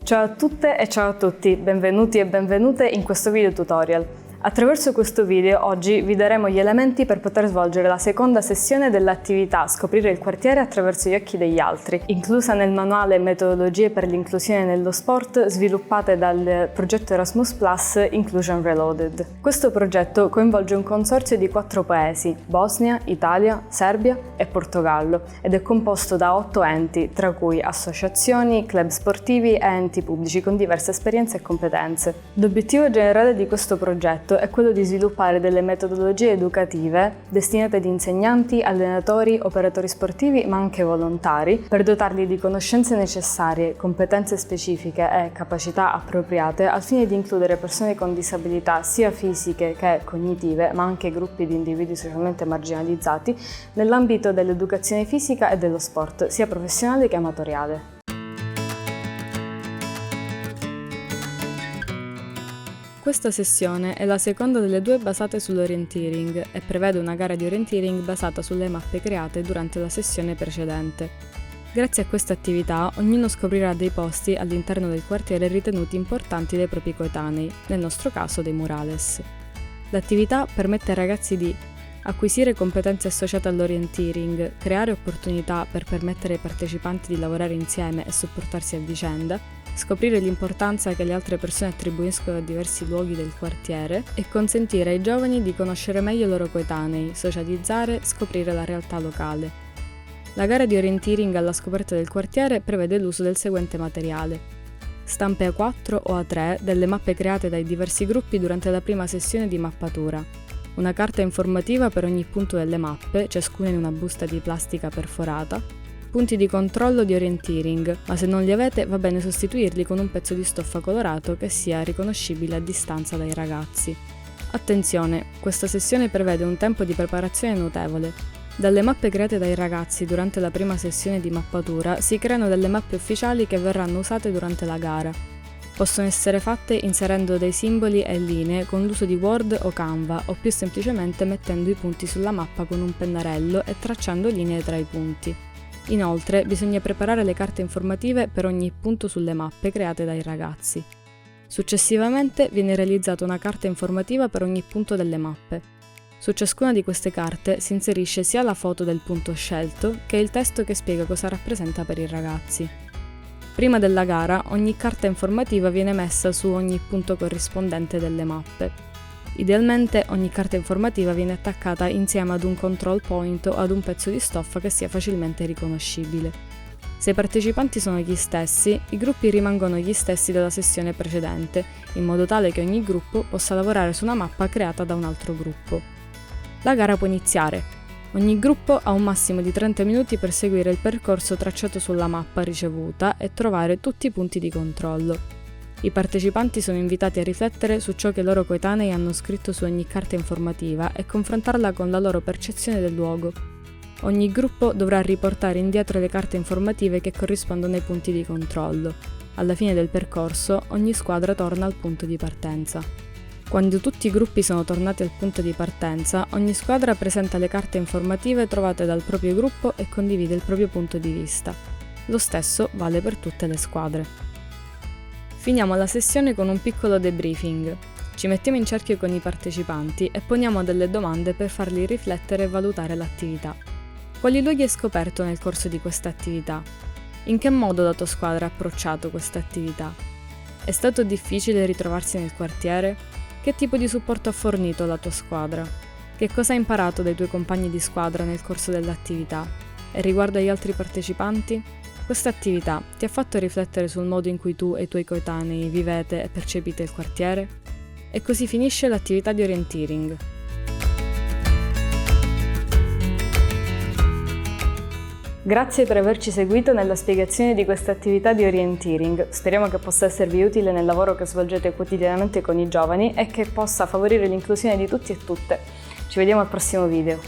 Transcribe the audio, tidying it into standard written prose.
Ciao a tutte e ciao a tutti, benvenuti e benvenute in questo video tutorial. Attraverso questo video oggi vi daremo gli elementi per poter svolgere la seconda sessione dell'attività Scoprire il quartiere attraverso gli occhi degli altri, inclusa nel manuale Metodologie per l'inclusione nello sport sviluppate dal progetto Erasmus Plus Inclusion Reloaded. Questo progetto coinvolge un consorzio di 4 paesi: Bosnia, Italia, Serbia e Portogallo, ed è composto da 8 enti, tra cui associazioni, club sportivi e enti pubblici con diverse esperienze e competenze. L'obiettivo generale di questo progetto è quello di sviluppare delle metodologie educative destinate ad insegnanti, allenatori, operatori sportivi ma anche volontari, per dotarli di conoscenze necessarie, competenze specifiche e capacità appropriate al fine di includere persone con disabilità sia fisiche che cognitive, ma anche gruppi di individui socialmente marginalizzati, nell'ambito dell'educazione fisica e dello sport, sia professionale che amatoriale. Questa sessione è la seconda delle 2 basate sull'orienteering e prevede una gara di orienteering basata sulle mappe create durante la sessione precedente. Grazie a questa attività, ognuno scoprirà dei posti all'interno del quartiere ritenuti importanti dai propri coetanei, nel nostro caso dei murales. L'attività permette ai ragazzi di acquisire competenze associate all'orienteering, creare opportunità per permettere ai partecipanti di lavorare insieme e supportarsi a vicenda, scoprire l'importanza che le altre persone attribuiscono a diversi luoghi del quartiere e consentire ai giovani di conoscere meglio i loro coetanei, socializzare, scoprire la realtà locale. La gara di orienteering alla scoperta del quartiere prevede l'uso del seguente materiale: stampe A4 o A3 delle mappe create dai diversi gruppi durante la prima sessione di mappatura, una carta informativa per ogni punto delle mappe, ciascuna in una busta di plastica perforata, punti di controllo di orienteering, ma se non li avete va bene sostituirli con un pezzo di stoffa colorato che sia riconoscibile a distanza dai ragazzi. Attenzione, questa sessione prevede un tempo di preparazione notevole. Dalle mappe create dai ragazzi durante la prima sessione di mappatura si creano delle mappe ufficiali che verranno usate durante la gara. Possono essere fatte inserendo dei simboli e linee con l'uso di Word o Canva, o più semplicemente mettendo i punti sulla mappa con un pennarello e tracciando linee tra i punti. Inoltre, bisogna preparare le carte informative per ogni punto sulle mappe create dai ragazzi. Successivamente viene realizzata una carta informativa per ogni punto delle mappe. Su ciascuna di queste carte si inserisce sia la foto del punto scelto che il testo che spiega cosa rappresenta per i ragazzi. Prima della gara, ogni carta informativa viene messa su ogni punto corrispondente delle mappe. Idealmente ogni carta informativa viene attaccata insieme ad un control point o ad un pezzo di stoffa che sia facilmente riconoscibile. Se i partecipanti sono gli stessi, i gruppi rimangono gli stessi della sessione precedente, in modo tale che ogni gruppo possa lavorare su una mappa creata da un altro gruppo. La gara può iniziare. Ogni gruppo ha un massimo di 30 minuti per seguire il percorso tracciato sulla mappa ricevuta e trovare tutti i punti di controllo. I partecipanti sono invitati a riflettere su ciò che i loro coetanei hanno scritto su ogni carta informativa e confrontarla con la loro percezione del luogo. Ogni gruppo dovrà riportare indietro le carte informative che corrispondono ai punti di controllo. Alla fine del percorso, ogni squadra torna al punto di partenza. Quando tutti i gruppi sono tornati al punto di partenza, ogni squadra presenta le carte informative trovate dal proprio gruppo e condivide il proprio punto di vista. Lo stesso vale per tutte le squadre. Finiamo la sessione con un piccolo debriefing. Ci mettiamo in cerchio con i partecipanti e poniamo delle domande per farli riflettere e valutare l'attività. Quali luoghi hai scoperto nel corso di questa attività? In che modo la tua squadra ha approcciato questa attività? È stato difficile ritrovarsi nel quartiere? Che tipo di supporto ha fornito la tua squadra? Che cosa hai imparato dai tuoi compagni di squadra nel corso dell'attività? E riguardo agli altri partecipanti? Questa attività ti ha fatto riflettere sul modo in cui tu e i tuoi coetanei vivete e percepite il quartiere? E così finisce l'attività di orienteering. Grazie per averci seguito nella spiegazione di questa attività di orienteering. Speriamo che possa esservi utile nel lavoro che svolgete quotidianamente con i giovani e che possa favorire l'inclusione di tutti e tutte. Ci vediamo al prossimo video.